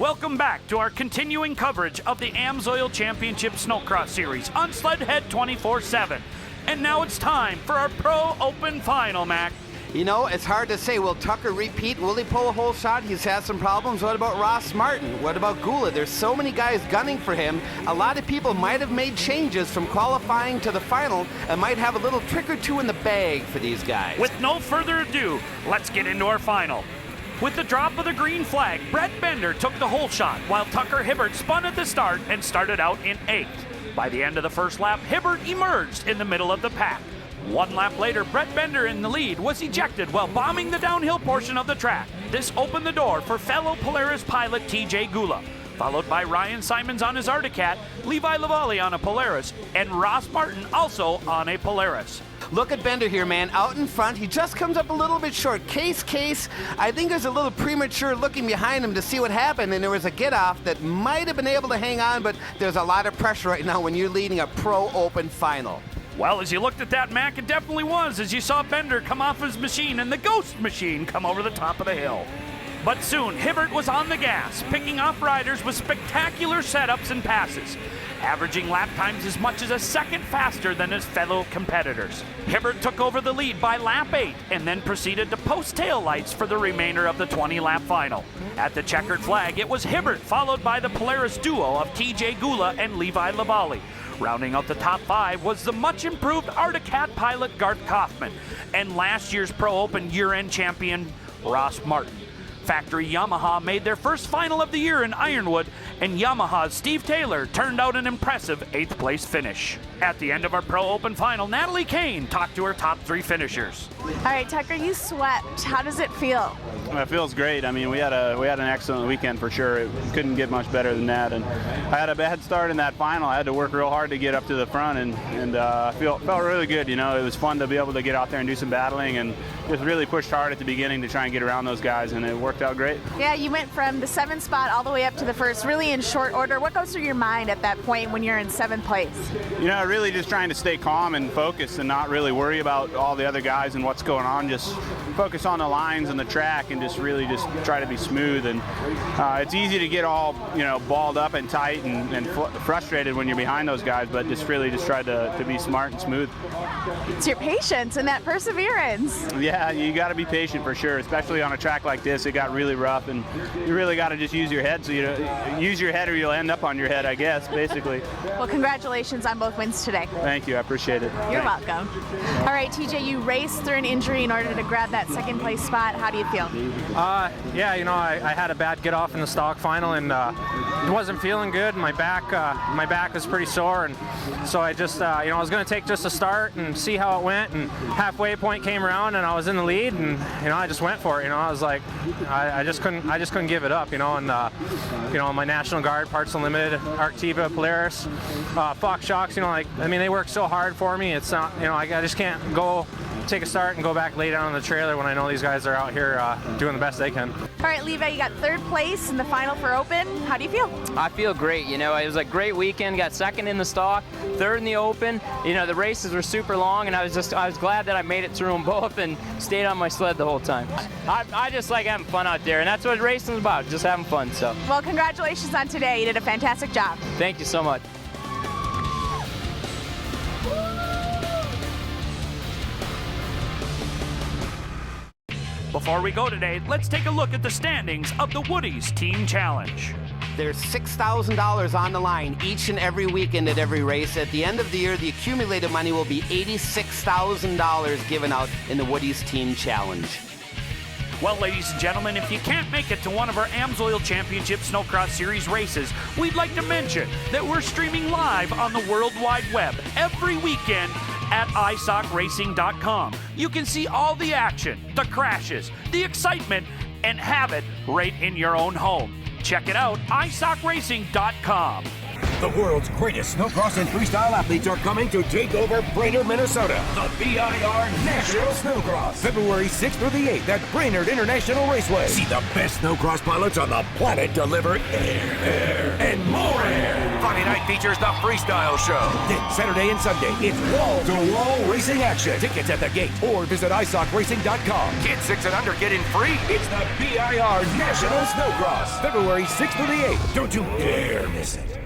Welcome back to our continuing coverage of the Amsoil Championship Snocross Series on Sledhead 24/7. And now it's time for our Pro Open Final, Mac. You know, it's hard to say. Will Tucker repeat? Will he pull a whole shot? He's had some problems. What about Ross Martin? What about Gula? There's so many guys gunning for him. A lot of people might have made changes from qualifying to the final and might have a little trick or two in the bag for these guys. With no further ado, let's get into our final. With the drop of the green flag, Brett Bender took the whole shot, while Tucker Hibbert spun at the start and started out in 8th. By the end of the first lap, Hibbert emerged in the middle of the pack. 1 lap later, Brett Bender in the lead was ejected while bombing the downhill portion of the track. This opened the door for fellow Polaris pilot TJ Gula, followed by Ryan Simons on his Articat, Levi Lavalli on a Polaris, and Ross Martin also on a Polaris. Look at Bender here, man. Out in front, he just comes up a little bit short. Case, I think there's a little premature looking behind him to see what happened, and there was a get-off that might have been able to hang on, but there's a lot of pressure right now when you're leading a Pro Open final. Well, as you looked at that, Mac, it definitely was, as you saw Bender come off his machine and the Ghost machine come over the top of the hill. But soon, Hibbert was on the gas, picking off riders with spectacular setups and passes, averaging lap times as much as a second faster than his fellow competitors. Hibbert took over the lead by lap 8 and then proceeded to post taillights for the remainder of the 20-lap final. At the checkered flag, it was Hibbert followed by the Polaris duo of TJ Gula and Levi Lavalli. Rounding out the top 5 was the much-improved Articat pilot Garth Kaufman and last year's Pro Open year-end champion Ross Martin. Factory Yamaha made their first final of the year in Ironwood, and Yamaha's Steve Taylor turned out an impressive 8th place finish. At the end of our Pro Open final, Natalie Kane talked to her top 3 finishers. All right, Tucker, you swept. How does it feel? It feels great. I mean, we had an excellent weekend for sure. It couldn't get much better than that. And I had a bad start in that final. I had to work real hard to get up to the front, and felt really good. You know, it was fun to be able to get out there and do some battling, and just really pushed hard at the beginning to try and get around those guys, and it worked out great. Yeah, you went from the 7th spot all the way up to the 1st, really in short order. What goes through your mind at that point when you're in 7th place? You know, really just trying to stay calm and focused and not really worry about all the other guys and what's going on. Just focus on the lines and the track and just really just try to be smooth. And it's easy to get all, you know, balled up and tight and frustrated when you're behind those guys, but just really just try to be smart and smooth. It's your patience and that perseverance. Yeah, you got to be patient for sure, especially on a track like this. It got really rough, and you really got to just use your head. So you use your head or you'll end up on your head, I guess, basically. Well, congratulations on both wins today. Thank you, I appreciate it. You're welcome. All right, TJ, you raced through an injury in order to grab that 2nd place spot. How do you feel? Yeah, you know, I had a bad get off in the stock final, and it wasn't feeling good. My back was pretty sore, and so I just, you know, I was going to take just a start and see how it went. And halfway point came around, and I was in the lead, and you know, I just went for it. You know, I was like, I just couldn't give it up. You know, and you know, my National Guard, Parts Unlimited, Arctiva, Polaris, Fox Shocks. You know, like, I mean, they work so hard for me. It's not, you know, I just can't go take a start and go back lay down on the trailer when I know these guys are out here doing the best they can. All right, Levi, you got 3rd place in the final for Open. How do you feel? I feel great. You know, it was a great weekend. Got 2nd in the stock, 3rd in the Open. You know, the races were super long, and I was glad that I made it through them both and stayed on my sled the whole time. I just like having fun out there, and that's what racing is about, just having fun. So. Well, congratulations on today. You did a fantastic job. Thank you so much. Before we go today, let's take a look at the standings of the Woodies Team Challenge. There's $6,000 on the line each and every weekend at every race. At the end of the year, the accumulated money will be $86,000 given out in the Woodies Team Challenge. Well, ladies and gentlemen, if you can't make it to one of our Amsoil Championship Snocross Series races, we'd like to mention that we're streaming live on the World Wide Web every weekend at isocracing.com. You can see all the action, the crashes, the excitement, and have it right in your own home. Check it out, isocracing.com. The world's greatest snowcross and freestyle athletes are coming to take over Brainerd, Minnesota. The BIR National Snowcross. February 6th through the 8th at Brainerd International Raceway. See the best snowcross pilots on the planet deliver air, and more air. Friday night features the Freestyle Show. Then Saturday and Sunday, it's wall-to-wall racing action. Tickets at the gate or visit isocracing.com. Kids 6 and under get in free. It's the BIR National Snowcross, February 6th through the 8th. Don't you dare miss it.